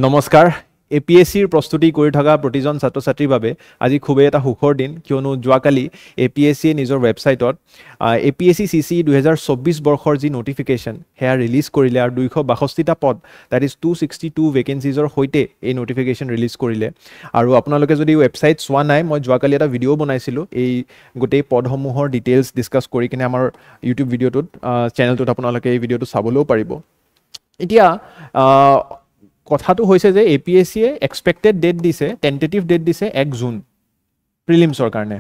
নমস্কাৰ এপিএসসিৰ প্ৰস্তুতি কৰি থকা প্ৰতিজন ছাত্ৰ-ছাত্ৰীৰ বাবে আজি খুবেই এটা সুখৰ দিন কিয়নো যোৱাকালি এপিএসসিয়ে নিজৰ ৱেবছাইটত এপিএসসি সিসি 2024 বৰ্ষৰ যি নটিফিকেশন হেয়া ৰিলিজ কৰিলে আৰু 262টা পদ দ্যাট ইজ 262 ভেকেন্সিজৰ হৈতে এই নটিফিকেশন ৰিলিজ কৰিলে আৰু আপোনালোকে যদি ৱেবছাইট চোৱা নাই মই যোৱাকালি এটা ভিডিও বনাইছিলো এই গোটেই পদসমূহৰ ডিটেইলছ ডিসকাস কৰি কিনে আমাৰ ইউটিউব ভিডিওটোত চেনেলটোত আপোনালোকে এই ভিডিওটো চাবলৈও পাৰিব এতিয়া কথাটো হৈছে যে এপিএসসিয়ে এক্সপেক্টেড ডেট দিছে টেন্টেটিভ ডেট দিছে 1 জুন প্ৰিলিমছৰ কাৰণে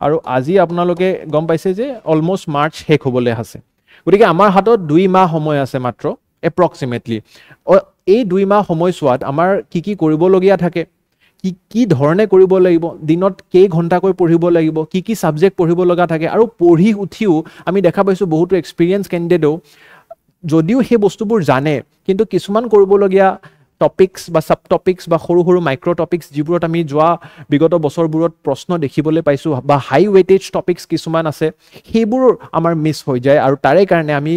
আৰু আজি আপোনালোকে গম পাইছে যে অলমোস্ট মাৰ্চ শেষ হ'বলৈ আছে গতিকে আমাৰ হাতত 2 মাহ সময় আছে মাত্ৰ এপ্ৰক্সিমেটলি এই 2 মাহ সময়ছোৱাত আমাৰ কি কৰিব লগিয়া থাকে কি ধৰণে কৰিব লাগিব দিনত কেই ঘণ্টাকৈ পঢ়িব লাগিব কি সাবজেক্ট পঢ়িব লগা থাকে আৰু পঢ়ি উঠিও আমি দেখা পাইছো বহুত এক্সপেৰিয়েন্স ক্যান্ডিডেটও যদিও হে বস্তুবোৰ জানে কিন্তু কিছুমান কৰিবলগীয়া টপিকস বা সাব টপিকস বা সৰু সৰু মাইক্ৰো টপিকস যিবোৰত আমি যোৱা বিগত বছৰবোৰত প্ৰশ্ন দেখিবলৈ পাইছো বা হাই ওয়েটেজ টপিকস কিছুমান আছে হেবোৰ আমাৰ মিস হৈ যায় আৰু তাৰে কাৰণে আমি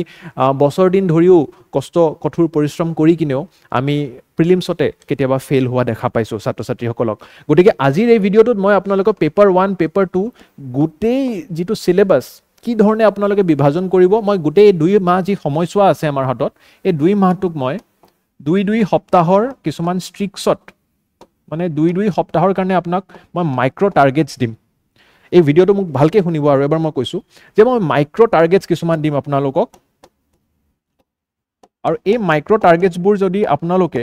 বছৰ দিন ধৰিও কষ্ট কঠোৰ পৰিশ্ৰম কৰি কিনেও আমি প্ৰিলিমছতে কেতিয়াবা ফেল হোৱা দেখা পাইছো ছাত্ৰ-ছাত্ৰীসকলক গতিকে আজিৰ এই ভিডিওটোত মই আপোনালোকক পেপাৰ 1 পেপাৰ 2 গোটেই যিটো সিলেবাস কি ধৰণে আপোনালোকে বিভাজন কৰিব মই গোটেই 2 মাহ যি সময়ছোৱা আছে আমাৰ হাতত এই 2 মাহটোক মই 2 সপ্তাহৰ কিছুমান ষ্ট্ৰিকছত মানে 2 সপ্তাহৰ কাৰণে আপোনাক মই মাইক্ৰো টাৰ্গেটস দিম এই ভিডিওটো মোক ভালকে শুনিব আৰু এবাৰ মই কৈছো যে মই মাইক্ৰো টাৰ্গেটস কিছুমান দিম আপোনালোকক আৰু এই মাইক্ৰো টাৰ্গেটসবোৰ যদি আপোনালোকে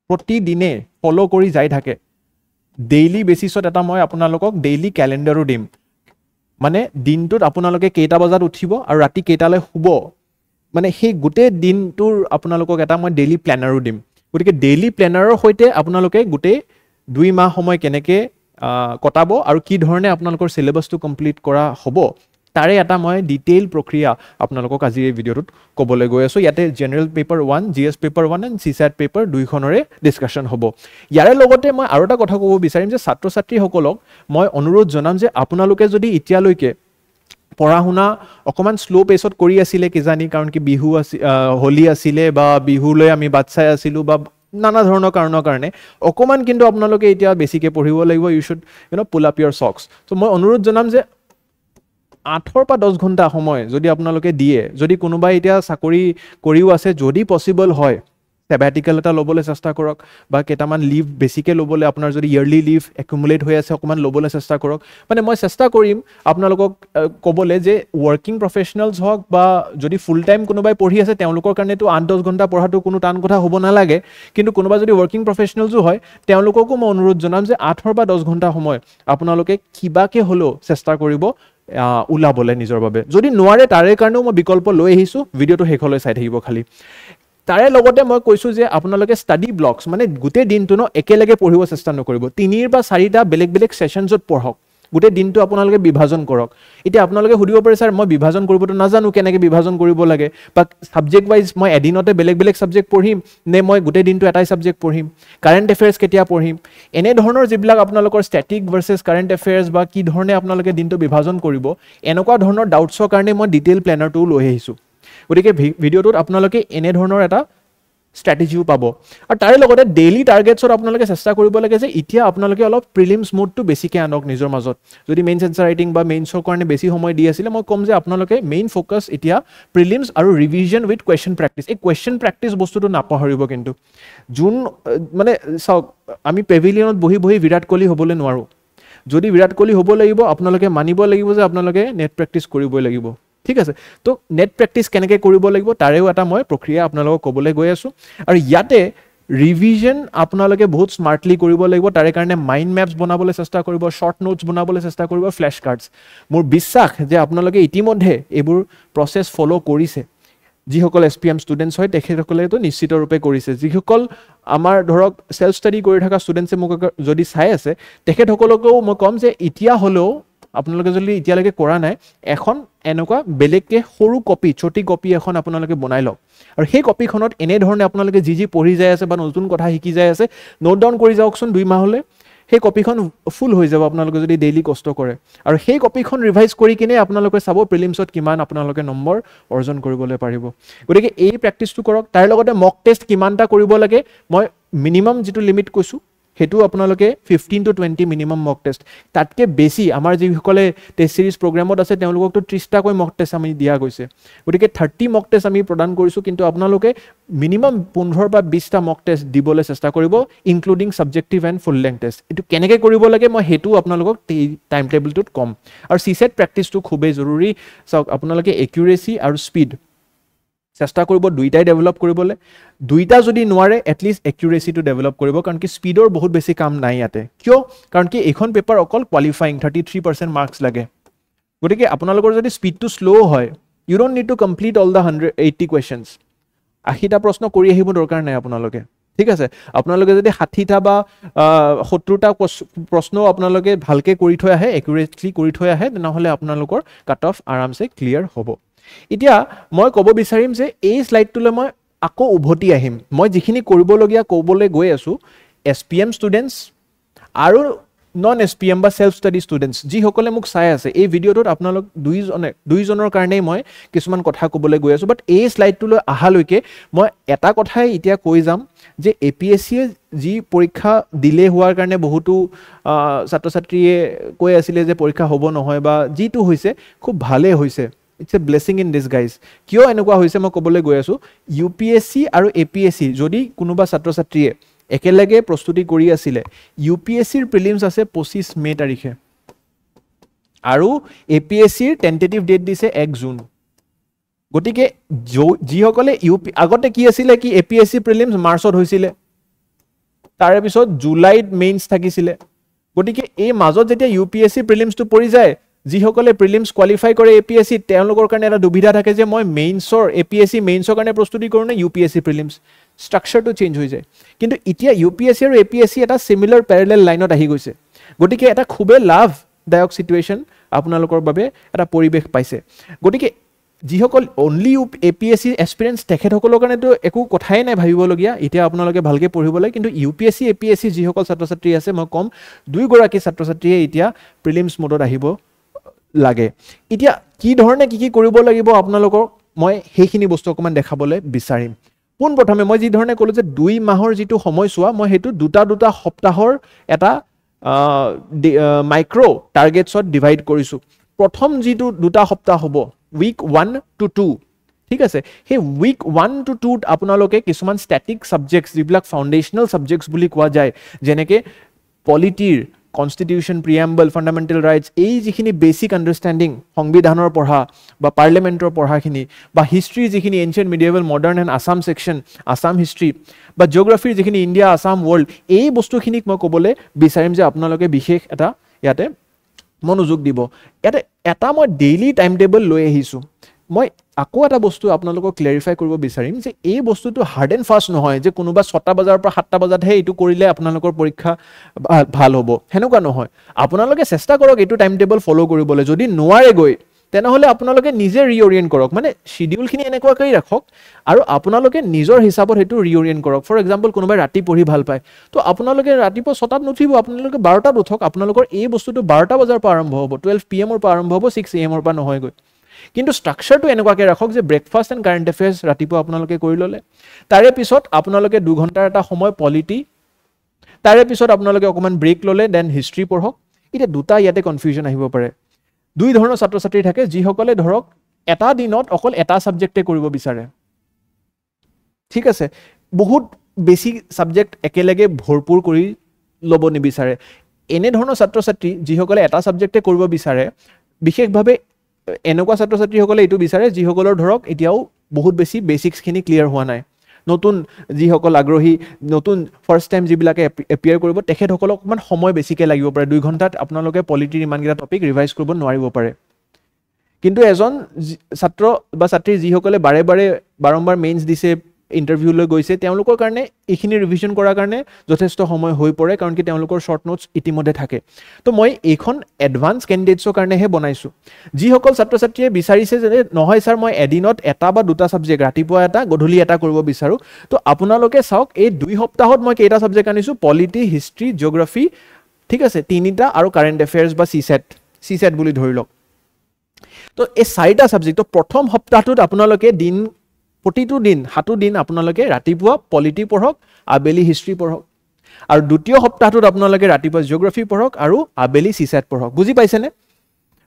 প্ৰতিদিনে ফলো কৰি যাই থাকে ডেইলি বেসিছত এটা মই আপোনালোকক ডেইলি ক্যালেন্ডাৰো দিম মানে দিনটোত আপোনালোকে কেইটা বজাত উঠিব আৰু ৰাতি কেইটালৈ শুব মানে সেই গোটেই দিনটোৰ আপোনালোকক এটা মই ডেইলি প্ল্যানাৰো দিম গতিকে ডেইলি প্ল্যানাৰৰ হৈতে আপোনালোকে গোটেই 2 মাহ সময় কেনেকে কটাব আৰু কি ধৰণে আপোনালোকৰ সিলেবাসটো কমপ্লিট কৰা হ'ব তাৰে এটা মই ডিটেইল প্ৰক্ৰিয়া আপোনালোকক আজি এই ভিডিওটোত ক'বলৈ গৈ আছো ইয়াতে general paper 1 GS paper 1 and CSAT paper 2 খনৰে ডিসকাশন হ'ব ইয়াৰে লগতে মই আৰু এটা কথা ক'ব বিচাৰিম যে ছাত্ৰ-ছাত্ৰীসকলক মই অনুৰোধ জনাম যে আপোনালোকে যদি এতিয়ালৈকে পঢ়া শুনা অকমান স্লো পেছত কৰি আছিলে কি জানি কাৰণ কি বিহু হোলি আছিলে বা বিহুলৈ আমি বাচ্চাই আছিলো বা নানা ধৰণৰ কাৰণৰ কাৰণে অকমান কিন্তু আপোনালোকে এতিয়া বেছিকে পঢ়িব লাগিব you should pull up your socks so মই অনুৰোধ জনাম যে 8 পৰা 10 ঘণ্টা সময় যদি আপোনালোকে দিয়ে যদি কোনোবাই এতিয়া চাকৰি কৰিও আছে যদি পসিবল হয় sabbatical এটা লবলৈ চেষ্টা কৰক বা কেটামান লিভ বেছিকে লবলৈ আপোনাৰ যদি ইয়াৰলি লিভ একুমুলেট হৈ আছে অকমান লবলৈ চেষ্টা কৰক মানে মই চেষ্টা কৰিম আপোনালোকক ক'বলে যে ওয়াৰ্কিং প্ৰফেশনালস হওক বা যদি ফুল টাইম কোনোবাই পঢ়ি আছে তেওঁলোকৰ কাৰণে তো 8-10 ঘণ্টা পঢ়াটো কোনো টান কথা হ'ব না লাগে কিন্তু কোনোবা যদি ওয়াৰ্কিং প্ৰফেশনালসও হয় তেওঁলোককো মই অনুৰোধ জনাম যে 8 বা 10 ঘণ্টা সময় আপোনালোকে কিবাকে হলো চেষ্টা কৰিব উলাবলে নিজৰ বাবে যদি নোৱাৰে তাৰে কাৰণেও মই বিকল্প লৈ আহিছো ভিডিওটো হেকলৈ চাই থাকিব খালি তাৰে লগতে মই কৈছো যে আপোনালোকে ষ্টাডি ব্লকস মানে গোটেই দিনটো ন একেলগে পঢ়িব চেষ্টা নকৰিব 3 বা 4টা বেলেগ বেলেগ সেশনছত পঢ়ক গোটেই দিনটো আপোনালোকে বিভাজন কৰক এতিয়া আপোনালোকে সুধিব পাৰে স্যাৰ মই বিভাজন কৰিবটো নাজানো কেনেকৈ বিভাজন কৰিব লাগে বা সাবজেক্ট ওয়াইজ মই এদিনতে বেলেগ বেলেগ সাবজেক্ট পঢ়িম নে মই গোটেই দিনটো এটাই সাবজেক্ট পঢ়িম কাৰেন্ট এফেয়াৰ্স কেতিয়া পঢ়িম এনে ধৰণৰ যিবিলাক আপোনালোকৰ স্ট্যাটিক ভাৰ্সেস কাৰেন্ট এফেয়াৰ্স বা কি ধৰণে আপোনালোকে দিনটো বিভাজন কৰিব এনেকুৱা ধৰণৰ ডাউটছৰ কাৰণে মই ডিটেইল প্ল্যানাৰটো লৈ আহিছো গতিকে ভিডিওটোত আপোনালোকে এনে ধৰণৰ এটা স্ট্ৰ্যাটেজিও পাব আৰু তাৰে লগতে ডেইলি টাৰ্গেটছত আপোনালোকে চেষ্টা কৰিব লাগে যে এতিয়া আপোনালোকে অলপ প্ৰিলিমছ মোডটো বেছিকে আনক নিজৰ মাজত যদি মেইনছ এনসাৰ ৰাইটিং বা মেইনছৰ কাৰণে বেছি সময় দি আছিল মই কম যে আপোনালোকে মেইন ফোকাস এতিয়া প্ৰিলিমছ আৰু ৰিভিজন উইথ কোৱেশ্চন প্ৰেক্টিস এই কোৱেশ্চন প্ৰেক্টিস বস্তুটো নাপাহৰিব কিন্তু জুন মানে আমি পেভিলিয়নত বহি বহি বিৰাট কোহলি হ'বলৈ নোৱাৰো যদি বিৰাট কোহলি হ'ব লাগিব আপোনালোকে মানিব লাগিব যে আপোনালোকে নেট প্ৰেক্টিস কৰিবই লাগিব ঠিক আছে তো নেট প্ৰেক্টিস কেনেকৈ কৰিব লাগিব তাৰেও এটা মই প্ৰক্ৰিয়া আপোনালোকক ক'বলৈ গৈ আছো আৰু ইয়াতে ৰিভিজন আপোনালোকে বহুত স্মাৰ্টলি কৰিব লাগিব তাৰে কাৰণে মাইন্ড মেপছ বনাবলৈ চেষ্টা কৰিব শৰ্ট নোটছ বনাবলৈ চেষ্টা কৰিব ফ্ল্যাশ কাৰ্ডছ মোৰ বিশ্বাস যে আপোনালোকে ইতিমধ্যে এইবোৰ প্ৰসেস ফলো কৰিছে যিসকল এসপিএম ষ্টুডেন্টস হয় তেখেতসকলে তো নিশ্চিত ৰূপে কৰিছে যিসকল আমাৰ ধৰক সেলফ ষ্টাডি কৰি থকা ষ্টুডেন্টছে মোক যদি চাই আছে তেখেতসকলকও মই কম যে ইতিয়া হলো আপোনালোকে যদি ইতিয়ালৈকে কৰা নাই এখন এনেকুৱা বেলেগকে সৰু কপি ছোটি কপি এখন আপোনালোকে বনাই লওক আৰু সেই কপিখনত এনে ধৰণে আপোনালোকে যি পঢ়ি যায় আছে বা নতুন কথা শিকি যায় আছে নোট ডাউন কৰি যাওকচোন 2 মাহলৈ সেই কপিখন ফুল হৈ যাব আপোনালোকে যদি ডেইলি কষ্ট কৰে আৰু সেই কপিখন ৰিভাইজ কৰি কিনে আপোনালোকে চাব প্ৰিলিমছত কিমান আপোনালোকে নম্বৰ অৰ্জন কৰিবলৈ পাৰিব গতিকে এই প্ৰেক্টিছটো কৰক তাৰ লগতে মক টেষ্ট কিমানটা কৰিব লাগে মই মিনিমাম যিটো লিমিট কৈছোঁ হেতু আপোনালোকে 15 to 20 মিনিমাম মক টেষ্ট তাতকে বেছি আমাৰ যিসকলে টেষ্ট সিৰিজ প্ৰগ্ৰামত আছে তেওঁলোককতো 30টা কৈ মক টেষ্ট আমি দিয়া গৈছে গতিকে 30 মক টেষ্ট আমি প্ৰদান কৰিছো কিন্তু আপোনালোকে মিনিমাম 15 বা 20টা মক টেষ্ট দিবলৈ চেষ্টা কৰিব including subjective and full length test এটো কেনেকৈ কৰিব লাগে মই হেতু আপোনালোকক টাইম টেবুলটোত কম আৰু সিসেট প্ৰেক্টিছটো খুবেই জৰুৰী চাওক আপোনালোকে একিউৰেসি আৰু স্পীড চেষ্টা কৰিব দুইটাই ডেভেলপ কৰিবলৈ দুইটা যদি নোৱাৰে এটলিষ্ট একিউৰেসিটো ডেভেলপ কৰিব কাৰণ কি স্পীডৰ বহুত বেছি কাম নাই ইয়াতে কিয় কাৰণ কি এখন পেপাৰ অকল কোৱালিফাইং 33% মাৰ্কস লাগে গতিকে আপোনালোকৰ যদি স্পীডটো স্লো হয় you don't need to complete all the 180 questions 80টা প্ৰশ্ন কৰি আহিব দৰকাৰ নাই আপোনালোকে ঠিক আছে আপোনালোকে যদি 60টা বা 70টা প্ৰশ্ন আপোনালোকে ভালকে কৰি থৈ আহে একিউৰেটলি কৰি থৈ আহে তেনেহলে আপোনালোকৰ কাট অফ আৰামছে ক্লিয়াৰ হ'ব এতিয়া মই ক'ব বিচাৰিম যে এই স্লাইডটোলৈ মই আকৌ উভতি আহিম মই যিখিনি কৰিবলগীয়া ক'বলৈ গৈ আছো এছপিএম ষ্টুডেন্টস আৰু নন এছপিএম বা সেলফ ষ্টাডি ষ্টুডেন্টস যিসকলে মোক চাই আছে এই ভিডিঅ'টোত আপোনালোক দুইজনৰ কাৰণে মই কিছুমান কথা ক'বলৈ গৈ আছো বাট এই স্লাইডটোলৈ আহালৈকে মই এটা কথাই এতিয়া কৈ যাম যে এপিএসসি যি পৰীক্ষা ডিলে হোৱাৰ কাৰণে বহুতো ছাত্ৰ ছাত্ৰীয়ে কৈ আছিলে যে পৰীক্ষা হ'ব নহয় বা যিটো হৈছে খুব ভালে হৈছে It's a blessing in disguise. কিয় এনেকুৱা হৈছে মই ক'বলৈ গৈ আছো ইউপিএসসি আৰু এপিএসসি যদি কোনোবা ছাত্ৰ ছাত্ৰীয়ে একেলগে প্ৰস্তুতি কৰি আছিল ইউপিএসসিৰ প্ৰিলিমছ আছে 25 মে তাৰিখে আৰু এপিএসসিৰ টেন্টেটিভ ডেট দিছে 1 জুন গতিকে যিসকলে ইউপি আগতে কি আছিল কি এপিএসসি প্ৰিলিমছ মাৰ্চত হৈছিল তাৰে পিছত জুলাইত মেইনছ থাকিছিল গতিকে এই মাজত যেতিয়া ইউপিএসসি প্ৰিলিমছটো পৰি যায় যিসকলে প্ৰিলিমছ কোৱালিফাই কৰে এপিএসসি তেওঁলোকৰ কাৰণে এটা দুবিধা থাকে যে মই মেইনছৰ এপিএসসি মেইনছৰ কাৰণে প্ৰস্তুতি কৰোঁ নে ইউপিএসসি প্ৰিলিমছ ষ্ট্ৰাকচাৰটো চেঞ্জ হৈ যায় কিন্তু এতিয়া ইউপিএসসি আৰু এপিএসসি এটা সিমিলাৰ প্যাৰেলেল লাইনত আহি গৈছে গতিকে এটা খুবেই লাভদায়ক সিচুৱেশ্যন আপোনালোকৰ বাবে এটা পৰিৱেশ পাইছে গতিকে যিসকল অনলি এপিএসসি এক্সপিৰিয়েন্স তেখেতসকলৰ কাৰণেতো একো কথাই নাই ভাবিবলগীয়া এতিয়া আপোনালোকে ভালকে পঢ়িব লাগে কিন্তু ইউপিএসসি এপিএসসি যিসকল ছাত্ৰ ছাত্ৰী আছে মই কম দুইগৰাকী ছাত্ৰ ছাত্ৰীয়ে এতিয়া প্ৰিলিমছ মোডত আহিব লাগে এতিয়া কি ধৰণে কি কৰিব লাগিব আপোনালোকৰ মই হেখিনি বস্তু অকমান দেখাবলৈ বিচাৰিম পোন প্ৰথমে মই যি ধৰণে ক'লো যে 2 মাহৰ যিটো সময়ছোৱা মই হেতু দুটা সপ্তাহৰ এটা মাইক্ৰো টাৰ্গেটছত ডিভাইড কৰিছো প্ৰথম যিটো দুটা সপ্তাহ হ'ব উইক 1 to 2 ঠিক আছে হে উইক 1 to 2 আপোনালোকে কিছুমান স্ট্যাটিক সাবজেক্টস যিবিলাক ফাউন্ডেশনাল সাবজেক্টস বুলি কোৱা যায় যেনেকে পলিটিৰ Constitution, preamble, fundamental rights, এই যিখিনি বেসিক আন্ডাৰষ্টেণ্ডিং সংবিধানৰ পঢ়া বা পাৰ্লিমেন্টৰ পঢ়াখিনি বা হিষ্ট্ৰী যিখিনি ancient medieval modern and Assam section Assam history বা জিওগ্ৰাফিৰ যিখিনি ইণ্ডিয়া আসাম ওয়াৰ্ল্ড এই বস্তুখিনিক মই ক'বলৈ বিচাৰিম যে আপোনালোকে বিশেষ এটা ইয়াতে মনোযোগ দিব ইয়াতে এটা মই ডেইলি টাইম টেবল লৈ আহিছো মই আকৌ এটা বস্তু আপোনালোকক ক্লেৰিফাই কৰিব বিচাৰিম যে এই বস্তুটো হাৰ্ড এণ্ড ফাষ্ট নহয় যে কোনোবা 6টা বজাৰ পৰা 7টা বজাতহে এইটো কৰিলে আপোনালোকৰ পৰীক্ষা ভাল হ'ব হেনেকুৱা নহয় আপোনালোকে চেষ্টা কৰক এইটো টাইম টেবল ফলো কৰিবলৈ যদি নোৱাৰে গৈ তেনেহলে আপোনালোকে নিজে ৰিঅৰিয়েন্ট কৰক মানে শিডিউলখিনি এনেকুৱাকৈ ৰাখক আৰু আপোনালোকে নিজৰ হিচাপত হেতু ৰিঅৰিয়েন্ট কৰক ফৰ এক্সাম্পল কোনোবাই ৰাতি পঢ়ি ভাল পায় তো আপোনালোকে ৰাতিপুৱা 6টাত নুঠিব আপোনালোকে 12টাত উঠক আপোনালোকৰ এই বস্তুটো 12টা বজাৰ পৰা আৰম্ভ হ'ব 12 PM ৰ পৰা আৰম্ভ হ'ব 6 AM ৰ পৰা নহয় গৈ কিন্তু স্ট্ৰাকচাৰটো এনেকুৱাকৈ ৰাখক যে ব্ৰেকফাষ্ট এণ্ড কাৰেণ্ট এফেয়াৰ্স ৰাতিপুৱা আপোনালোকে কৰি ল'লে তাৰে পিছত আপোনালোকে 2 ঘণ্টাৰ এটা সময় পলিটি তাৰে পিছত আপোনালোকে অকমান ব্ৰেক ল'লে দেন হিষ্ট্ৰী পঢ়ক এটা দুটা ইয়াতে কনফিউজন আহিব পাৰে দুই ধৰণৰ ছাত্ৰ ছাত্ৰী থাকে যিসকলে ধৰক এটা দিনত অকল এটা সাবজেক্টে কৰিব বিচাৰে ঠিক আছে বহুত বেছি সাবজেক্ট একেলগে ভৰপুৰ কৰি ল'ব নিবিচাৰে এনে ধৰণৰ ছাত্ৰ ছাত্ৰী যিসকলে এটা সাবজেক্টে কৰিব বিচাৰে বিশেষভাৱে এনেকুৱা ছাত্ৰ ছাত্ৰীসকলে এইটো বিচাৰে যিসকলৰ ধৰক এতিয়াও বহুত বেছি বেসিক্সখিনি ক্লিয়াৰ হোৱা নাই নতুন যিসকল আগ্ৰহী নতুন ফাৰ্স্ট টাইম যিবিলাকে এপিয়াৰ কৰিব তেখেতসকলক অকমান সময় বেছিকৈ লাগিব পাৰে 2 ঘণ্টাত আপোনালোকে পলিটিৰ ইমানকেইটা টপিক ৰিভাইজ কৰিব নোৱাৰিব পাৰে কিন্তু এজন ছাত্ৰ বা ছাত্ৰী যিসকলে বাৰম্বাৰ মেইনছ দিছে ইন্টাৰভিউ লৈ গৈছে তেওঁলোকৰ কাৰণে এইখিনি ৰিভিজন কৰাৰ কাৰণে যথেষ্ট সময় হৈ পৰে কাৰণ কি তেওঁলোকৰ শৰ্ট নোটছ ইতিমধ্যে থাকে তো মই এইখন এডভান্স ক্যান্ডিডেটছৰ কাৰণেহে বনাইছো যিসকল ছাত্ৰ ছাত্ৰীয়ে বিচাৰিছে যে নহয় স্যাৰ মই এদিনত এটা বা দুটা সাবজেক্ট ৰাতিপুৱা এটা গধূলি এটা কৰিব বিচাৰো তো আপোনালোকে চাওক এই 2 সপ্তাহত মই কেইটা সাবজেক্ট আনিছো পলিটি হিষ্ট্ৰী জিওগ্ৰাফি ঠিক আছে, তিনিটা আৰু কাৰেণ্ট এফেয়াৰ্ছ বা চিছেট বুলি ধৰি লওক। তো এই চাৰিটা ছাবজেক্ট, তো প্ৰথম সপ্তাহটোত আপোনালোকে প্ৰতিটো দিন 7 দিন আপোনালোকে ৰাতিপুৱা পলিটি পঢ়ক, আবেলি হিষ্ট্ৰী পঢ়ক, আৰু দ্বিতীয় সপ্তাহটোত আপোনালোকে ৰাতিপুৱা জিঅ'গ্ৰাফি পঢ়ক আৰু আবেলি চিছেট পঢ়ক। বুজি পাইছেনে?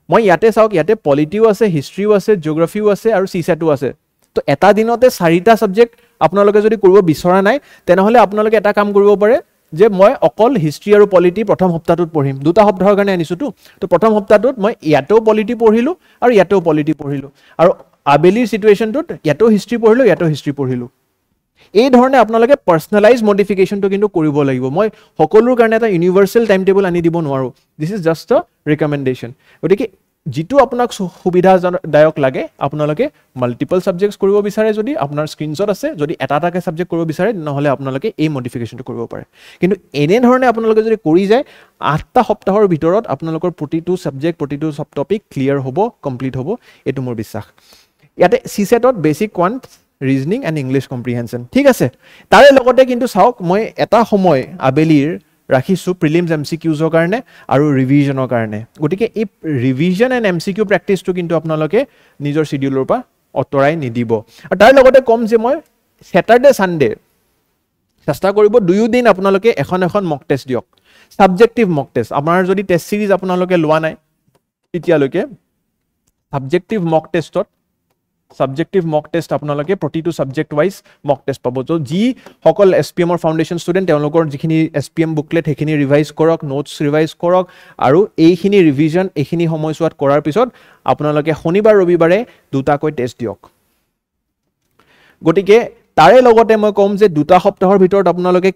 মই ইয়াতে চাওক, ইয়াতে পলিটিও আছে, হিষ্ট্ৰীও আছে, জিঅ'গ্ৰাফিও আছে আৰু চিছেটো আছে। তো এটা দিনতে 4টা ছাবজেক্ট আপোনালোকে যদি কৰিব বিচৰা নাই, তেনেহ'লে আপোনালোকে এটা কাম কৰিব পাৰে যে মই অকল হিষ্ট্ৰী আৰু পলিটি প্ৰথম সপ্তাহটোত পঢ়িম। 2টা সপ্তাহৰ কাৰণে আনিছোঁতো, তো প্ৰথম সপ্তাহটোত মই ইয়াতেও পলিটি পঢ়িলোঁ আৰু ইয়াতেও পলিটি পঢ়িলোঁ, আৰু আবেলিৰ চিটুৱেশ্যনটোত ইয়াতেও হিষ্ট্ৰী পঢ়িলোঁ, ইয়াতেও হিষ্ট্ৰী পঢ়িলোঁ। এই ধৰণে আপোনালোকে পাৰ্চনেলাইজ মডিফিকেশ্যনটো কিন্তু কৰিব লাগিব। মই সকলোৰ কাৰণে এটা ইউনিভাৰ্চেল টাইম টেবুল আনি দিব নোৱাৰোঁ, দিছ ইজ জাষ্ট আ ৰিকমেণ্ডেশ্যন। গতিকে যিটো আপোনাক সুবিধাদায়ক লাগে, আপোনালোকে মাল্টিপল ছাবজেক্টছ কৰিব বিচাৰে যদি আপোনাৰ স্ক্ৰীনশ্বট আছে, যদি এটাকে ছাবজেক্ট কৰিব বিচাৰে নহ'লে আপোনালোকে এই মডিফিকেশ্যনটো কৰিব পাৰে। কিন্তু এনেধৰণে আপোনালোকে যদি কৰি যায়, 8টা সপ্তাহৰ ভিতৰত আপোনালোকৰ প্ৰতিটো ছাবজেক্ট, প্ৰতিটো চাব টপিক ক্লিয়াৰ হ'ব, কমপ্লিট হ'ব, এইটো মোৰ বিশ্বাস। ইয়াতে চিছেটত basic quant, reasoning and English comprehension, ঠিক আছে। তাৰে লগতে কিন্তু চাওক, মই এটা সময় আবেলিৰ ৰাখিছোঁ প্ৰিলিমছ MCQৰ কাৰণে আৰু ৰিভিজনৰ কাৰণে। গতিকে এই ৰিভিজন এণ্ড MCQ প্ৰেক্টিছটো কিন্তু আপোনালোকে নিজৰ চিডিউলৰ পৰা আঁতৰাই নিদিব। আৰু তাৰ লগতে ক'ম যে মই ছেটাৰডে ছানডে চেষ্টা কৰিব 2 দিন আপোনালোকে এখন মক টেষ্ট দিয়ক, ছাবজেক্টিভ মক টেষ্ট। আমাৰ যদি টেষ্ট চিৰিজ আপোনালোকে লোৱা নাই এতিয়ালৈকে, ছাবজেক্টিভ মক টেষ্ট আপোনালোকে প্ৰতিটো ছাবজেক্ট ৱাইজ মক টেষ্ট পাব। তো যিসকল SPMৰ ফাউণ্ডেশ্যন ষ্টুডেণ্ট, তেওঁলোকৰ যিখিনি SPM বুকলেট সেইখিনি ৰিভাইজ কৰক, নোটছ ৰিভাইজ কৰক, আৰু এইখিনি ৰিভিজন এইখিনি সময়ছোৱাত কৰাৰ পিছত আপোনালোকে শনিবাৰ ৰবিবাৰে 2টাকৈ টেষ্ট দিয়ক। গতিকে তাৰে লগতে মই ক'ম যে 2টা সপ্তাহৰ ভিতৰত আপোনালোকে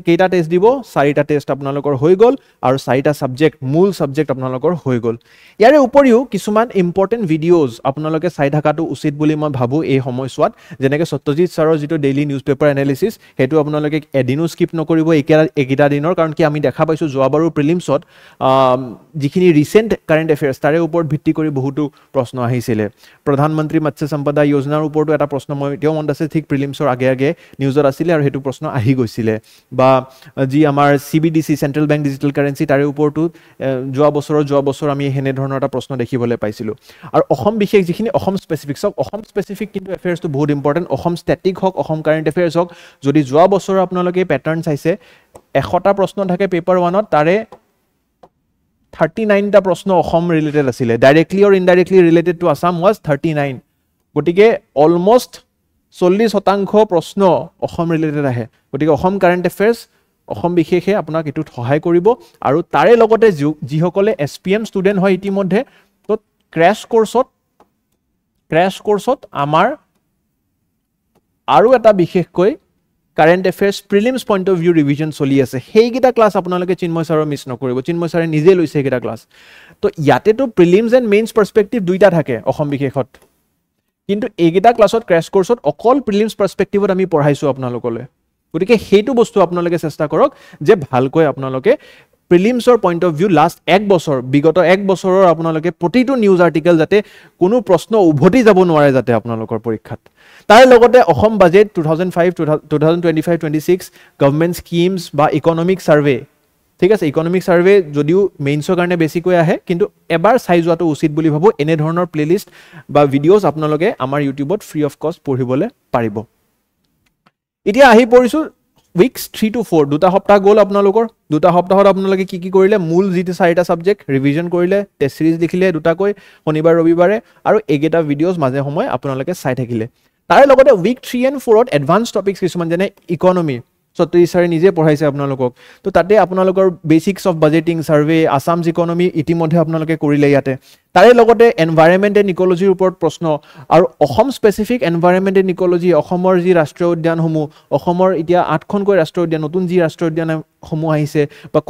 কেইটা টেষ্ট দিব? 4টা টেষ্ট আপোনালোকৰ হৈ গ'ল, আৰু 4টা ছাবজেক্ট, মূল ছাবজেক্ট আপোনালোকৰ হৈ গ'ল। ইয়াৰে উপৰিও কিছুমান ইম্পৰ্টেণ্ট ভিডিঅ'জ আপোনালোকে চাই থকাটো উচিত বুলি মই ভাবোঁ এই সময়ছোৱাত। যেনেকৈ সত্যজিৎ ছাৰৰ যিটো ডেইলি নিউজ পেপাৰ এনালিচিছ, সেইটো আপোনালোকে এদিনো স্কিপ নকৰিব এইকেইটা দিনৰ, কাৰণ কি আমি দেখা পাইছোঁ যোৱাবাৰৰ প্ৰিলিমছত যিখিনি ৰিচেণ্ট কাৰেণ্ট এফেয়াৰ্ছ তাৰে ওপৰত ভিত্তি কৰি বহুতো প্ৰশ্ন আহিছিলে। প্ৰধানমন্ত্ৰী মৎস্য সম্পদা যোজনাৰ ওপৰতো এটা প্ৰশ্ন মই এতিয়াও মনত আছে, ঠিক প্ৰিলিমছৰ আগে নিউজত আছিলে আৰু সেইটো প্ৰশ্ন আহি গৈছিলে। বা যি আমাৰ CBDC central bank digital currency, তাৰে ওপৰতো যোৱা বছৰ আমি সেনেধৰণৰ এটা প্ৰশ্ন দেখিবলৈ পাইছিলোঁ। আৰু অসম বিশেষ যিখিনি অসম স্পেচিফিক, চাওক অসম স্পেচিফিক কিন্তু এফেয়াৰ্ছটো বহুত ইম্পৰ্টেণ্ট। অসম ষ্টেটিক হওক, অসম কাৰেণ্ট এফেয়াৰ্ছ হওক, যদি যোৱা বছৰ আপোনালোকে পেটাৰ্ণ চাইছে, 100টা প্ৰশ্ন থাকে পেপাৰ 1ত, তাৰে 39টা প্ৰশ্ন অসম ৰিলেটেড আছিলে। Directly or indirectly related to Assam was 39। গতিকে অলমষ্ট 40% প্ৰশ্ন অসম ৰিলেটেড আহে। গতিকে অসম কাৰেণ্ট এফেয়াৰ্ছ, অসম বিশেষে আপোনাক এইটোত সহায় কৰিব। আৰু তাৰে লগতে যিসকলে SPM ষ্টুডেণ্ট হয় ইতিমধ্যে, তো ক্ৰেছ কোৰ্ছত আমাৰ আৰু এটা বিশেষকৈ current affairs prelims point of view revision চলি আছে। সেইকেইটা ক্লাছ আপোনালোকে চিন্ময় ছাৰৰ মিছ নকৰিব। চিন্ময় ছাৰে নিজে লৈছে সেইকেইটা ক্লাছ। তো ইয়াতেতো প্ৰিলিমছ এণ্ড মেইনছ পাৰ্চপেক্টিভ 2টা থাকে অসম বিশেষত, কিন্তু এইকেইটা ক্লাছত ক্ৰেছ কোৰ্ছত অকল প্ৰিলিমছ পাৰ্চপেক্টিভত আমি পঢ়াইছোঁ আপোনালোকলৈ। গতিকে সেইটো বস্তু আপোনালোকে চেষ্টা কৰক যে ভালকৈ আপোনালোকে প্ৰিলিমছৰ পইণ্ট অফ ভিউ লাষ্ট বিগত 1 বছৰৰ আপোনালোকে প্ৰতিটো নিউজ আৰ্টিকেল যাতে কোনো প্ৰশ্ন উভতি যাব নোৱাৰে যাতে আপোনালোকৰ পৰীক্ষাত। তাৰ লগতে অসম বাজেট 2025-26 গভৰ্ণমেণ্ট স্কিমছ বা ইকনমিক ছাৰ্ভে, ঠিক আছে, ইকনমিক ছাৰ্ভে যদিও মেইনছৰ কাৰণে বেছিকৈ আহে, কিন্তু এবাৰ চাই যোৱাটো উচিত বুলি ভাবোঁ। এনেধৰণৰ প্লেলিষ্ট বা ভিডিঅ'জ আপোনালোকে আমাৰ ইউটিউবত ফ্ৰী অফ কষ্ট পঢ়িবলৈ পাৰিব। এতিয়া আহি পৰিছোঁ উইকছ 3 to 4, 2টা সপ্তাহ গ'ল আপোনালোকৰ। 2টা সপ্তাহত আপোনালোকে কি কৰিলে? মূল যিটো 4টা ছাবজেক্ট ৰিভিজন কৰিলে, টেষ্ট চিৰিজ লিখিলে 2টাকৈ শনিবাৰ ৰবিবাৰে, আৰু এইকেইটা ভিডিঅ'জ মাজে সময়ে আপোনালোকে চাই থাকিলে। তাৰে লগতে উইক 3 and 4ত এডভান্স টপিকছ কিছুমান, যেনে ইকনমি, সত্যজিৎ ছাৰে নিজে পঢ়াইছে আপোনালোকক। তো তাতে আপোনালোকৰ basics of budgeting, survey, Assam's economy ইতিমধ্যে আপোনালোকে কৰিলে ইয়াতে। তাৰে লগতে এনভাইৰনমেণ্ট এণ্ড ইকলজিৰ ওপৰত প্ৰশ্ন, আৰু Assam specific environment and ecology, অসমৰ যি ৰাষ্ট্ৰীয় উদ্যানসমূহ, অসমৰ এতিয়া 8খনকৈ ৰাষ্ট্ৰীয় উদ্যান, নতুন যি ৰাষ্ট্ৰীয় উদ্যানসমূহ আহিছে বা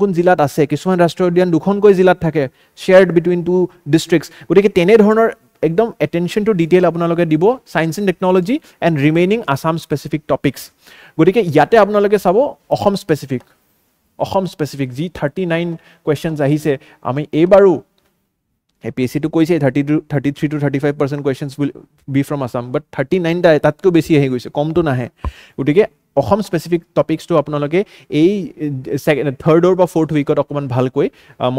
কোন জিলাত আছে, কিছুমান ৰাষ্ট্ৰীয় উদ্যান 2খনকৈ জিলাত থাকে, শ্বেয়াৰ্ড বিটুইন 2 ডিষ্ট্ৰিক্টছ। গতিকে তেনেধৰণৰ একদম এটেনশ্যন টু ডিটেইল আপোনালোকে দিব, science and technology and remaining Assam specific topics. গতিকে ইয়াতে আপোনালোকে চাব অসম স্পেচিফিক যি 39 কুৱেশ্যনছ আহিছে। আমি এইবাৰো APSCটো কৈছে 33 to 35% questions will be from Assam, but 39টা তাতকৈ বেছি আহি গৈছে, কমটো নাহে। গতিকে অসম স্পেচিফিক টপিকছটো আপোনালোকে এই থাৰ্ডৰ বা ফ'ৰ্থ উইকত অকণমান ভালকৈ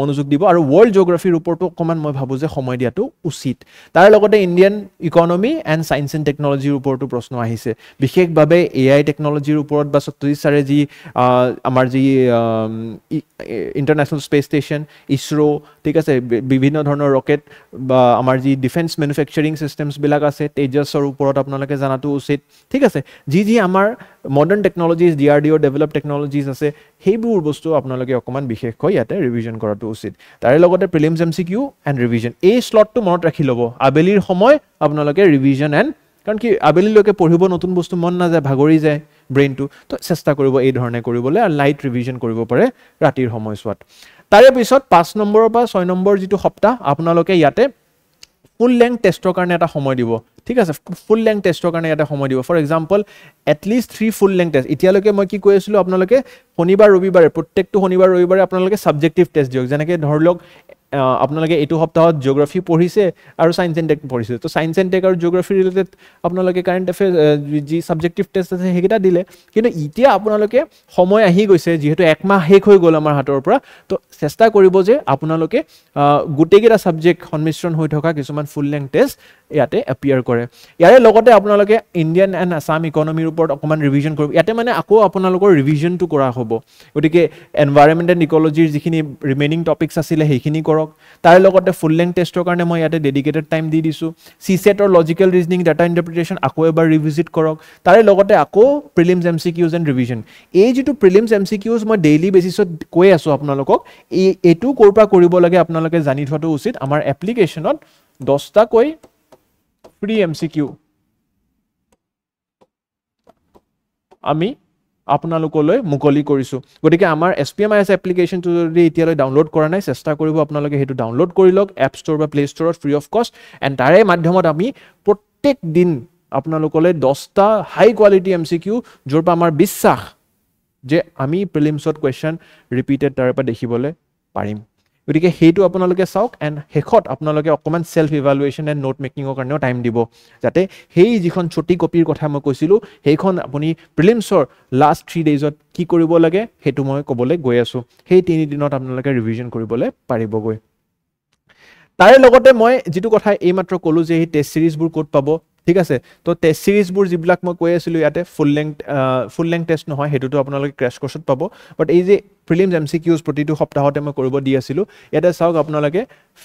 মনোযোগ দিব আৰু ৱৰ্ল্ড জিঅ'গ্ৰাফিৰ ওপৰতো অকণমান মই ভাবোঁ যে সময় দিয়াটো উচিত তাৰ লগতে Indian economy and science and টেকনলজিৰ ওপৰতো প্ৰশ্ন আহিছে বিশেষভাৱে AI টেকনলজিৰ ওপৰত বা সত্যজিৎ ছাৰে যি আমাৰ যি ইণ্টাৰনেশ্যনেল স্পেচ ষ্টেচন ইছৰো ঠিক আছে বিভিন্ন ধৰণৰ ৰকেট বা আমাৰ যি ডিফেন্স মেনুফেকচাৰিং চিষ্টেমছবিলাক আছে তেজছৰ ওপৰত আপোনালোকে জনাটো উচিত ঠিক আছে যি আমাৰ modern technologies DRDO develop technologies আছে সেইবোৰ বস্তু আপোনালোকে অকণমান বিশেষকৈ ইয়াতে ৰিভিজন কৰাটো উচিত তাৰে লগতে প্ৰিলিমছ MCQ এণ্ড ৰিভিজন এই শ্লটটো মনত ৰাখি ল'ব আবেলিৰ সময় আপোনালোকে ৰিভিজন এণ্ড কাৰণ কি আবেলিলৈকে পঢ়িব নতুন বস্তু মন নাযায় ভাগৰি যায় ব্ৰেইনটো তো চেষ্টা কৰিব এই ধৰণে কৰিবলৈ আৰু লাইট ৰিভিজন কৰিব পাৰে ৰাতিৰ সময়ছোৱাত তাৰে পিছত 5 নম্বৰৰ পৰা 6 নম্বৰ যিটো সপ্তাহ আপোনালোকে ইয়াতে ফুল লেংথ টেষ্টৰ কাৰণে এটা সময় দিব ঠিক আছে ফুল লেংথ টেষ্টৰ কাৰণে এটা সময় দিব for example at least 3 full length test এতিয়ালৈকে মই কি কৈ আছিলোঁ আপোনালোকে শনিবাৰ ৰবিবাৰে প্ৰত্যেকটো শনিবাৰ ৰবিবাৰে আপোনালোকে ছাবজেক্টিভ টেষ্ট দিয়ক যেনেকৈ ধৰি লওক আপোনালোকে এইটো সপ্তাহত জিঅ'গ্ৰাফি পঢ়িছে আৰু ছায়েন্স এণ্ড টেক পঢ়িছে তো ছায়েন্স এণ্ড টেক আৰু জিঅ'গ্ৰাফি ৰিলেটেড আপোনালোকে কাৰেণ্ট এফেয়াৰ্ছ যি ছাবজেক্টিভ টেষ্ট আছে সেইকেইটা দিলে কিন্তু এতিয়া আপোনালোকে সময় আহি গৈছে যিহেতু একমাহ শেষ হৈ গ'ল আমাৰ হাতৰ পৰা তো চেষ্টা কৰিব যে আপোনালোকে গোটেইকেইটা ছাবজেক্ট সন্মিশ্ৰণ হৈ থকা কিছুমান ফুল লেংথ টেষ্ট ইয়াতে এপিয়াৰ কৰে ইয়াৰে লগতে আপোনালোকে ইণ্ডিয়ান এণ্ড আছাম ইকনমিৰ ওপৰত অকণমান ৰিভিজন কৰিব ইয়াতে মানে আকৌ আপোনালোকৰ ৰিভিজনটো কৰা হ'ব গতিকে এনভাইৰনমেণ্ট এণ্ড ইকলজিৰ যিখিনি ৰিমেইনিং টপিকছ আছিলে সেইখিনি কৰক তাৰে লগতে ফুল লেংথ টেষ্টৰ কাৰণে মই ইয়াতে ডেডিকেটেড টাইম দি দিছোঁ CSETৰ লজিকেল ৰিজনিং ডাটা ইণ্টাৰপ্ৰিটেশ্যন আকৌ এবাৰ ৰিভিজিট কৰক তাৰে লগতে আকৌ প্ৰিলিমছ MCQs এণ্ড ৰিভিজন এই যিটো প্ৰিলিমছ MCQs মই ডেইলি বেচিছত কৈ আছোঁ আপোনালোকক এইটো ক'ৰ পৰা কৰিব লাগে আপোনালোকে জানি থোৱাটো উচিত আমাৰ এপ্লিকেশ্যনত 10টাকৈ ফ্ৰী MCQ আমি আপোনালোকলৈ মুকলি কৰিছোঁ গতিকে আমাৰ SPMIS এপ্লিকেশ্যনটো যদি এতিয়ালৈ ডাউনলোড কৰা নাই চেষ্টা কৰিব আপোনালোকে সেইটো ডাউনলোড কৰি লওক এপ ষ্ট'ৰ বা প্লে ষ্ট'ৰত ফ্ৰী অফ কষ্ট এণ্ড তাৰে মাধ্যমত আমি প্ৰত্যেক দিন আপোনালোকলৈ 10টা হাই কোৱালিটি MCQ য'ৰ পৰা আমাৰ বিশ্বাস যে আমি প্ৰিলিমছত কুৱেশ্যন ৰিপিটেড তাৰে পৰা দেখিবলৈ পাৰিম গতিকে সেইটো আপোনালোকে চাওক এণ্ড শেষত আপোনালোকে অকণমান ছেল্ফ ইভালুৱেশ্যন এণ্ড নোট মেকিঙৰ কাৰণেও টাইম দিব যাতে সেই যিখন ছুটি কপিৰ কথা মই কৈছিলোঁ সেইখন আপুনি প্ৰিলিমছৰ লাষ্ট 3 ডেইজত কি কৰিব লাগে সেইটো মই ক'বলৈ গৈ আছোঁ সেই 3 দিনত আপোনালোকে ৰিভিজন কৰিবলৈ পাৰিবগৈ তাৰে লগতে মই যিটো কথা এইমাত্ৰ ক'লোঁ যে এই টেষ্ট চিৰিজবোৰ ক'ত পাব ঠিক আছে তো টেষ্ট চিৰিজবোৰ যিবিলাক মই কৈ আছিলোঁ ইয়াতে ফুল লেংথ টেষ্ট নহয় সেইটোতো আপোনালোকে ক্ৰেছ কোৰ্চত পাব বাট এই যে প্ৰিলিমছ MCQs প্ৰতিটো সপ্তাহতে মই কৰিব দি আছিলোঁ ইয়াতে চাওক আপোনালোকে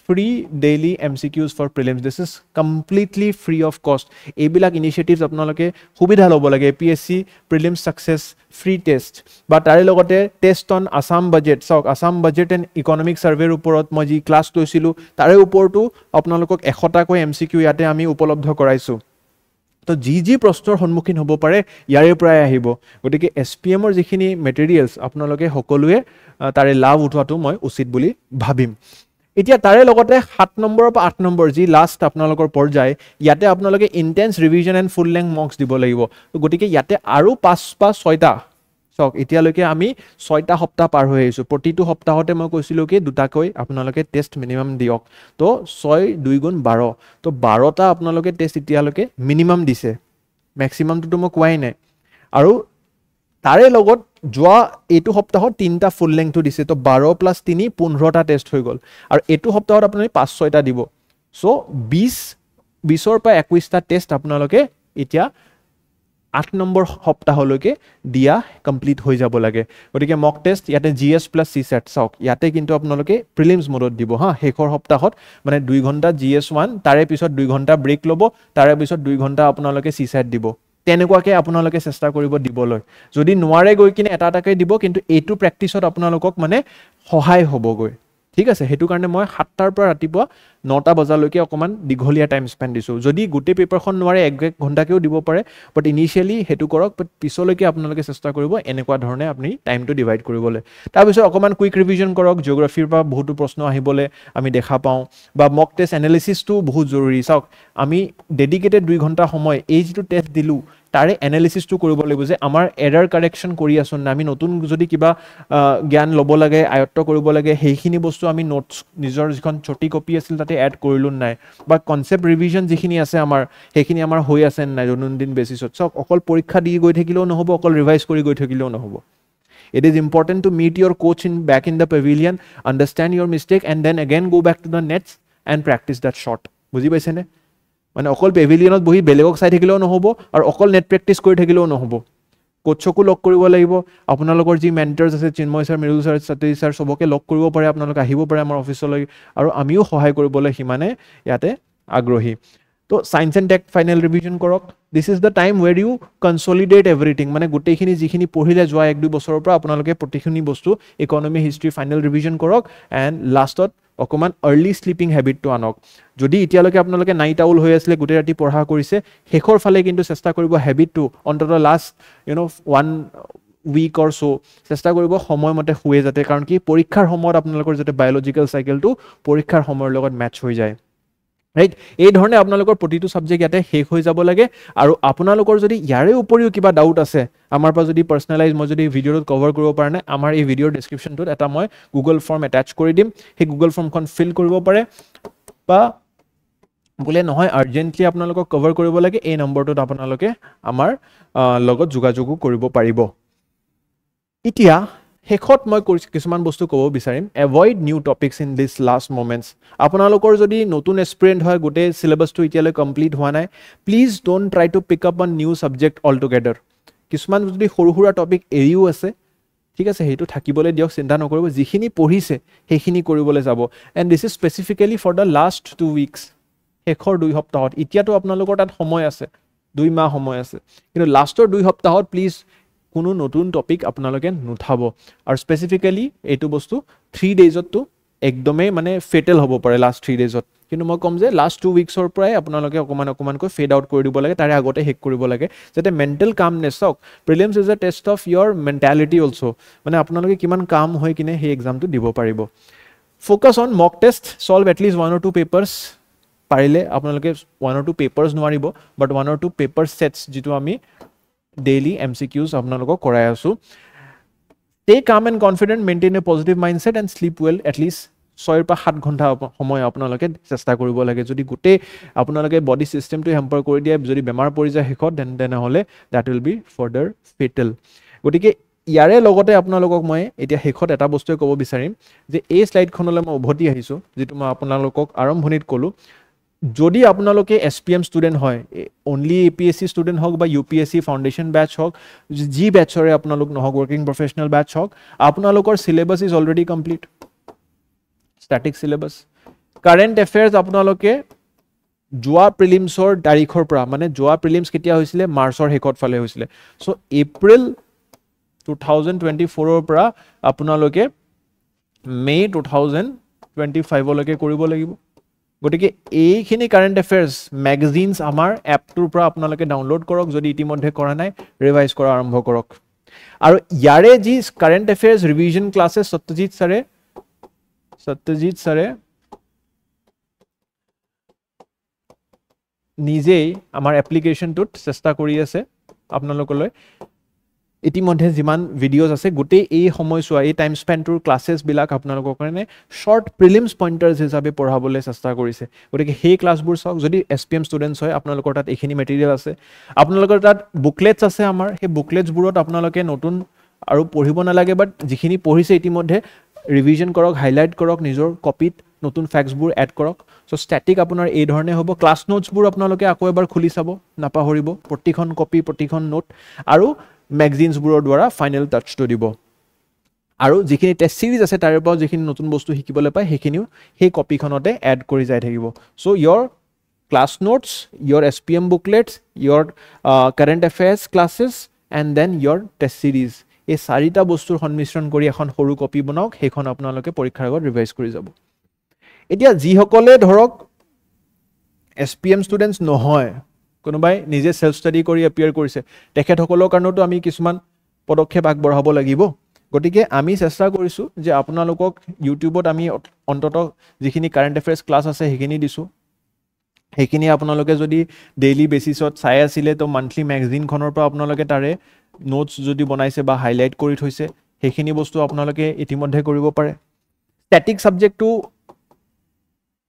free daily MCQs for prelims this is completely free of cost এইবিলাক ইনিচিয়েটিভছ আপোনালোকে সুবিধা ল'ব লাগে APSC prelims success free test বা তাৰে লগতে টেষ্ট অন আছাম বাজেট চাওক আছাম বাজেট এণ্ড ইকনমিক ছাৰ্ভেৰ ওপৰত মই যি ক্লাছ লৈছিলোঁ তাৰে ওপৰতো আপোনালোকক 100টাকৈ MCQ ইয়াতে আমি উপলব্ধ কৰাইছোঁ তো যি প্ৰশ্নৰ সন্মুখীন হ'ব পাৰে ইয়াৰে পৰাই আহিব গতিকে SPMৰ যিখিনি মেটেৰিয়েলছ আপোনালোকে সকলোৱে তাৰে লাভ উঠোৱাটো মই উচিত বুলি ভাবিম এতিয়া তাৰে লগতে 7 নম্বৰৰ পৰা 8 নম্বৰ যি লাষ্ট আপোনালোকৰ পৰ্যায় ইয়াতে আপোনালোকে intense revision and full length Mox দিব লাগিব গতিকে ইয়াতে আৰু 5 বা 6টা চাওক এতিয়ালৈকে আমি 6টা সপ্তাহ পাৰ হৈ আহিছোঁ প্ৰতিটো সপ্তাহতে মই কৈছিলোঁ কি দুটাকৈ আপোনালোকে টেষ্ট মিনিমাম দিয়ক তো 6 2 গুণ 12 তো 12টা আপোনালোকে টেষ্ট এতিয়ালৈকে মিনিমাম দিছে মেক্সিমামটোতো মই কোৱাই নাই আৰু তাৰে লগত যোৱা এইটো সপ্তাহত 3টা ফুল লেংথটো দিছে তো 12 + 3 15টা টেষ্ট হৈ গ'ল আৰু এইটো সপ্তাহত আপুনি 5-6টা দিব সো 20ৰ পৰা 21টা টেষ্ট আপোনালোকে এতিয়া 8 নম্বৰ সপ্তাহলৈকে দিয়া কমপ্লিট হৈ যাব লাগে গতিকে মক টেষ্ট ইয়াতে GS + CSET চাওক ইয়াতে কিন্তু আপোনালোকে প্ৰিলিমছ মোডত দিব হা শেষৰ সপ্তাহত মানে 2 ঘণ্টা GS1 তাৰে পিছত 2 ঘণ্টা ব্ৰেক ল'ব তাৰে পিছত 2 ঘণ্টা আপোনালোকে CSET দিব তেনেকুৱাকৈ আপোনালোকে চেষ্টা কৰিব দিবলৈ যদি নোৱাৰে গৈ কিনে এটাকৈ দিব কিন্তু এইটো প্ৰেক্টিছত আপোনালোকক মানে সহায় হ'বগৈ ঠিক আছে সেইটো কাৰণে মই 7টাৰ পৰা ৰাতিপুৱা 9টা বজালৈকে অকমান দীঘলীয়া টাইম স্পেন্ড দিছো যদি গোটেই পেপাৰখন নোৱাৰে 1 ঘণ্টাকেও দিব পাৰে বাট ইনিশিয়ালি হেতু কৰক বাট পিছলৈকে আপোনালোকে চেষ্টা কৰিব এনেকুৱা ধৰণে আপুনি টাইমটো ডিভাইড কৰিবলৈ তাৰ পিছত অকমান কুইক ৰিভিজন কৰক জিওগ্ৰাফিৰ পৰা বহুতো প্ৰশ্ন আহিবলৈ আমি দেখা পাওঁ বা মক টেষ্ট এনালিসিসটো বহুত জৰুৰী চাওক আমি ডেডিকেটেড 2 ঘণ্টা সময় এই যেটো টেষ্ট দিলু তাৰে এনালিসিসটো কৰিব লাগিব যে আমাৰ এৰাৰ কাৰেকশন কৰি আছো না আমি নতুন যদি কিবা জ্ঞান ল'ব লাগে আয়ত্ত কৰিব লাগে সেইখিনি বস্তু আমি নোটস নিজৰ যিখন ছোটি কপি আছিল তাতে এড কৰিলো নাই বা কনসেপ্ট ৰিভিজন যিখিনি আছে আমাৰ সেইখিনি আমাৰ হৈ আছে নাই দৈনন্দিন বেসিছত সব অকল পৰীক্ষা দি গৈ থাকিলেও নহব অকল ৰিভাইজ কৰি গৈ থাকিলেও নহব It is important to meet your coach back in the pavilion, understand your mistake, and then again go back to the nets and practice that shot. বুজি পাইছে নে মানে অকল পেভিলিয়নত বহি বেলেগক চাই থাকিলেও নহব আৰু অকল নেট প্ৰেক্টিস কৰি থাকিলেও নহব কোচকো লক কৰিব লাগিব আপোনালোকৰ যি মেন্টৰছ আছে Chinmoy sir Mridul sir Satish sir সবকে লক কৰিব পাৰে আপোনালোক আহিব পাৰে আমাৰ অফিচলৈ আৰু আমিও সহায় কৰিবলৈ হিমানে ইয়াতে আগ্ৰহী তো science and tech final revision কৰক this is the time where you consolidate everything মানে গোটেইখিনি যিখিনি পঢ়িলে যোৱা 1-2 বছৰৰ পৰা আপোনালোকে প্ৰতিখিনি বস্তু ইকোনমি হিষ্ট্ৰি ফাইনাল ৰিভিজন কৰক এন্ড লাষ্টত অকমান আৰ্লি স্লিপিং হ্যাবিটটো আনক যদি এতিয়ালৈকে আপোনালোকে নাইট আউল হৈ আছিল গোটেই ৰাতি পঢ়া কৰিছে শেষৰ ফালে কিন্তু চেষ্টা কৰিব হ্যাবিটটো অন্তত last one week or so চেষ্টা কৰিব সময়মতে শুয়ে যাতে কাৰণ কি পৰীক্ষাৰ সময়ত আপোনালোকৰ যাতে বায়োলজিক্যাল সাইকেলটো পৰীক্ষাৰ সময়ৰ লগত ম্যাচ হৈ যায় ৰাইট এই ধৰণে আপোনালোকৰ প্ৰতিটো সাবজেক্ট ইয়াতে শেষ হৈ যাব লাগে আৰু আপোনালোকৰ যদি ইয়াৰে উপৰিও কিবা ডাউট আছে আমাৰ পৰা যদি পাৰ্সোনালাইজ মই যদি ভিডিওত কভাৰ কৰিব পৰা নাই আমাৰ এই ভিডিওৰ ডেসক্ৰিপচনটোত এটা মই গুগল ফৰ্ম এটাচ কৰি দিম সেই গুগল ফৰ্মখন ফিল কৰিব পাৰে বা বলে নহয় আৰ্জেন্টলি আপোনালোকক কভাৰ কৰিব লাগে এই নম্বৰটোত আপোনালোকে আমাৰ লগত যোগাযোগ কৰিব পাৰিব এতিয়া হেখত মই কিছুমান বস্তু ক'ব বিচাৰিম avoid new topics in this last moments আপোনালোকৰ যদি নতুন এক্সপেৰিয়েন্স হয় গোটে সিলেবাসটো এতিয়ালৈ কমপ্লিট হোৱা নাই please don't try to pick up on new subject all together কিছুমান যদি সৰুহুৰা টপিক এৰিও আছে ঠিক আছে হেতু থাকিবলৈ দিয়ক চিন্তা নকৰিব যিখিনি পঢ়িছে সেইখিনি কৰিবলৈ যাব and this is specifically for the last 2 weeks হেখৰ 2 সপ্তাহত এতিয়াতো আপোনালোকৰ তাত সময় আছে 2 মাহ সময় আছে কিন্তু লাষ্টৰ 2 সপ্তাহত প্লিজ কোনো নতুন টপিক আপোনালোকে নুঠাব আৰু স্পেসিফিক্যালি এটো বস্তু 3 ডেজত তো একদমে মানে ফেটেল হ'ব পাৰে লাষ্ট 3 ডেজত কিন্তু মই কম যে লাষ্ট 2 উইকসৰ পৰাই আপোনালোকে অকমান কৈ ফেড আউট কৰি দিব লাগে তাৰে আগতে হেক কৰিব লাগে যাতে মেন্টাল কামনেছ হক prelims is a test of your mentality also মানে আপোনালোকে কিমান কাম হৈ কিনে সেই এক্সামটো দিব পাৰিব focus on mock test solve at list 1 or 2 পেপাৰস পাৰিলে আপোনালোকে 1 or 2 পেপাৰস নোৱাৰিব বাট 1 or 2 পেপাৰ সেটস যেটো আমি daily MCQs আপোনালোকক কৰাই আছো stay calm and confident maintain a positive mindset and sleep well at least 6 পৰা 7 ঘণ্টা সময় আপোনালোকে চেষ্টা কৰিব লাগে যদি গুটে আপোনালোকে বডি সিস্টেমটো হেম্পাৰ কৰি দিয়ে যদি বেমাৰ পৰি যায় হেকত দেন হলে that will be further fatal গতিকে ইয়াৰে লগতে আপোনালোকক মই এতিয়া হেকত এটা বস্তুৱে ক'ব বিচাৰিম যে এই স্লাইডখনলৈ মই উভতি আহিছো যেটো মই আপোনালোকক আৰম্ভণিত ক'লো যদি আপোনালোকে এসপিএম স্টুডেন্ট হয় only APSC স্টুডেন্ট হক বা UPSC ফাউন্ডেশন ব্যাচ হক জি ব্যাচৰে আপোনালোক নহক ওয়াৰ্কিং প্ৰফেশনাল ব্যাচ হক আপোনালোকৰ syllabus is already complete static syllabus current affairs আপোনালোকে জোয়া প্ৰিলিমছৰ তাৰিখৰ পৰা মানে জোয়া প্ৰিলিমছ কেতিয়া হৈছিলে মাৰ্চৰ হেকত ফালে হৈছিলে সো এপ্ৰিল 2024 ৰ পৰা আপোনালোকে মে 2025 লৈকে কৰিব লাগিব গটিকে এইখিনি কাৰেন্ট অ্যাফেয়াৰ্স ম্যাগাজিনস আমাৰ এপটোৰ পৰা আপোনালোকে ডাউনলোড কৰক যদি ইতিমধ্যে কৰা নাই ৰিভাইজ কৰা আৰম্ভ কৰক আৰু ইয়াৰে যি কাৰেন্ট অ্যাফেয়াৰ্স ৰিভিজন ক্লাसेस সত্যজিৎ স্যাৰে নিজেই আমাৰ এপ্লিকেশনটোত চেষ্টা কৰি আছে আপোনালোকলৈ ইতিমধ্যে যিমান ভিডিওস আছে গোটেই এই সময়ছোৱা এই টাইম স্পেনটোৰ ক্লাसेस বিলাক আপোনালোকৰ কাৰণে শৰ্ট প্ৰিলিমছ পইণ্টাৰ্স হিচাপে পঢ়াবলৈ চেষ্টা কৰিছে গতিকে সেই ক্লাছবোৰ চাওক যদি এসপিএম স্টুডেন্টস হয় আপোনালোকৰ তাত এইখিনি মেটেৰিয়েল আছে আপোনালোকৰ তাত বুকলেটস আছে আমাৰ সেই বুকলেটছবোৰত আপোনালোকে নতুন আৰু পঢ়িব নালাগে বাট যিখিনি পঢ়িছে ইতিমধ্যে ৰিভিজন কৰক হাইলাইট কৰক নিজৰ কপিত নতুন ফ্যাক্টছবোৰ এড কৰক সো স্ট্যাটিক আপোনাৰ এই ধৰণে হ'ব ক্লাছ নোটছবোৰ আপোনালোকে আকৌ এবাৰ খুলি চাব নাপাহৰিব প্ৰতিখন কপি প্ৰতিখন নোট আৰু ম্যাগাজিনস বুৰৰ দ্বাৰা ফাইনাল টাচটো দিব আৰু যিখিনি টেস্ট সিৰিজ আছে তাৰে পৰা যিখিনি নতুন বস্তু শিকিবলৈ পায় সেইখিনিও সেই কপিখনতে এড কৰি যাই থাকিব so your class notes your SPM booklets your current affairs classes and then your test series এই চাৰিটা বস্তুৰ সংমিশ্ৰণ কৰি এখন সৰু কপি বনাওক সেইখন আপোনালোকে পৰীক্ষাৰ আগত ৰিভাইজ কৰি যাব এতিয়া যি সকলে ধৰক SPM স্টুডেন্টস নহয় কোনোবাই নিজে সেলফ স্টাডি কৰি এপিয়াৰ কৰিছে তেখেত সকলৰ কাৰণেতো আমি কিছুমান পদক্ষেপ আগবঢ়াব লাগিব গতিকে আমি চেষ্টা কৰিছো যে আপোনালোকক ইউটিউবত আমি অন্তত যিখিনি কারেন্ট অ্যাফেয়ার্স ক্লাস আছে সেইখিনি দিছো সেইখিনি আপোনালোকে যদি ডেইলি বেচিছত চাই আছিলে তো মান্থলি মেগাজিনখনৰ পৰা আপোনালোকে তাৰে নোটছ যদি বনাইছে বা হাইলাইট কৰি থৈছে সেইখিনি বস্তু আপোনালোকে ইতিমধ্যে কৰিব পাৰে ষ্টেটিক সাবজেক্টটো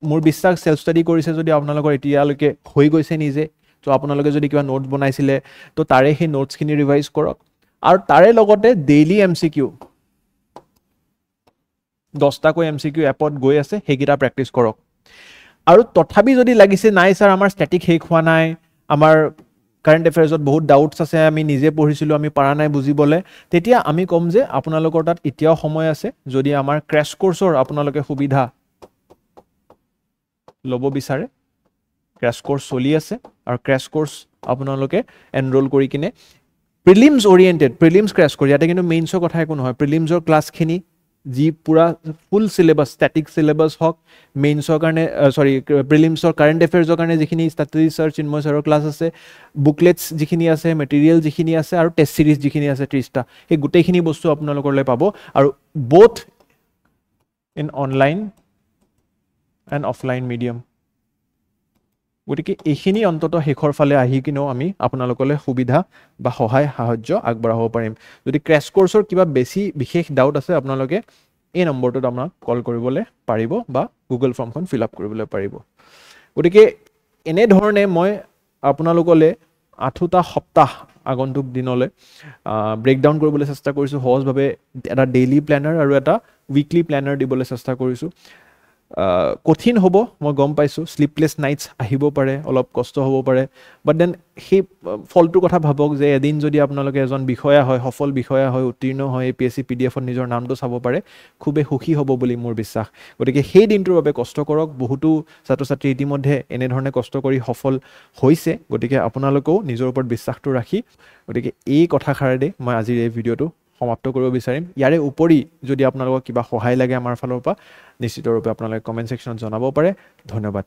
মোৰ বিশ্বাস সেলফ ষ্টাডি কৰিছে যদি আপোনালোকৰ এতিয়ালৈকে হৈ গৈছে নিজে তো আপোনালোকে যদি কিবা নোটছ বনাইছিলে তো তাৰে সেই নোটছখিনি ৰিভাইজ কৰক আৰু তাৰে লগতে ডেইলি এমচিকিউ 10টাকৈ এমচিকিউ এপত গৈ আছে সেইকেইটা প্ৰেক্টিছ কৰক আৰু তথাপি যদি লাগিছে নাই স্যাৰ আমাৰ ষ্টেটিক শেষ হোৱা নাই আমাৰ কাৰেণ্ট এফেয়াৰ্ছত বহুত ডাউটছ আছে আমি নিজে পঢ়িছিলোঁ আমি পাৰা নাই বুজিবলৈ তেতিয়া আমি ক'ম যে আপোনালোকৰ তাত এতিয়াও সময় আছে যদি আমাৰ ক্ৰেছ কোৰ্ছৰ আপোনালোকে সুবিধা ল'ব বিচাৰে ক্ৰেছ কোৰ্ছ চলি আছে আৰু ক্ৰেছ কোৰ্ছ আপোনালোকে এনৰোল কৰি কিনে প্ৰিলিমছ অৰিয়েণ্টেড প্ৰিলিমছ ক্ৰেছ কৰি ইয়াতে কিন্তু মেইনছৰ কথা একো নহয় প্ৰিলিমছৰ ক্লাছখিনি যি পুৰা ফুল সিলেবাস ষ্টেটিক সিলেবাস হক মেইনছৰ কাৰণে সৰি প্ৰিলিমছৰ কাৰেণ্ট এফেয়াৰ্ছৰ কাৰণে যিখিনি ষ্টেটিক ৰিচাৰ্চ চিন্ময় ছাৰৰ ক্লাছ আছে বুকলেটছ যিখিনি আছে মেটেৰিয়েল যিখিনি আছে আৰু টেষ্ট সিৰিজ যিখিনি আছে 30টা এই গোটেইখিনি বস্তু আপোনালোকলৈ পাব আৰু both in online and offline medium গতিকে এইখিনি অন্তত শেষৰ ফালে আহি কিনেও আমি আপোনালোকলৈ সুবিধা বা সহায় সাহায্য আগবঢ়াব পাৰিম যদি ক্ৰেছ কোৰ্ছৰ কিবা বেছি বিশেষ ডাউট আছে আপোনালোকে এই নম্বৰটোত আমাক কল কৰিবলৈ পাৰিব বা গুগল ফৰ্মখন ফিল আপ কৰিবলৈ পাৰিব গতিকে এনে ধৰণে মই আপোনালোকলৈ 8টা সপ্তাহ আগন্তুক দিনলৈ ব্ৰেকডাউন কৰিবলৈ চেষ্টা কৰিছোঁ সহজভাৱে এটা ডেইলি প্লেনাৰ আৰু এটা উইকলি প্লেনাৰ দিবলৈ চেষ্টা কৰিছোঁ কঠিন হ'ব মই গম পাইছোঁ স্লিপলেছ নাইটছ আহিব পাৰে অলপ কষ্ট হ'ব পাৰে বাট দেন সেই ফলটোৰ কথা ভাবক যে এদিন যদি আপোনালোকে এজন বিষয়া হয় সফল বিষয়া হয় উত্তীৰ্ণ হয় APSC PDFত নিজৰ নামটো চাব পাৰে খুবেই সুখী হ'ব বুলি মোৰ বিশ্বাস গতিকে সেই দিনটোৰ বাবে কষ্ট কৰক বহুতো ছাত্ৰ ছাত্ৰী ইতিমধ্যে এনেধৰণে কষ্ট কৰি সফল হৈছে গতিকে আপোনালোকেও নিজৰ ওপৰত বিশ্বাসটো ৰাখি গতিকে এই কথাষাৰেৰে মই আজিৰ এই ভিডিঅ'টো সমাপ্ত কৰিব বিচাৰিম ইয়াৰে উপৰি যদি আপোনালোকক কিবা সহায় লাগে আমাৰ ফালৰ পৰা নিশ্চিতৰূপে আপোনালোকে কমেণ্ট ছেকশ্যনত জনাব পাৰে ধন্যবাদ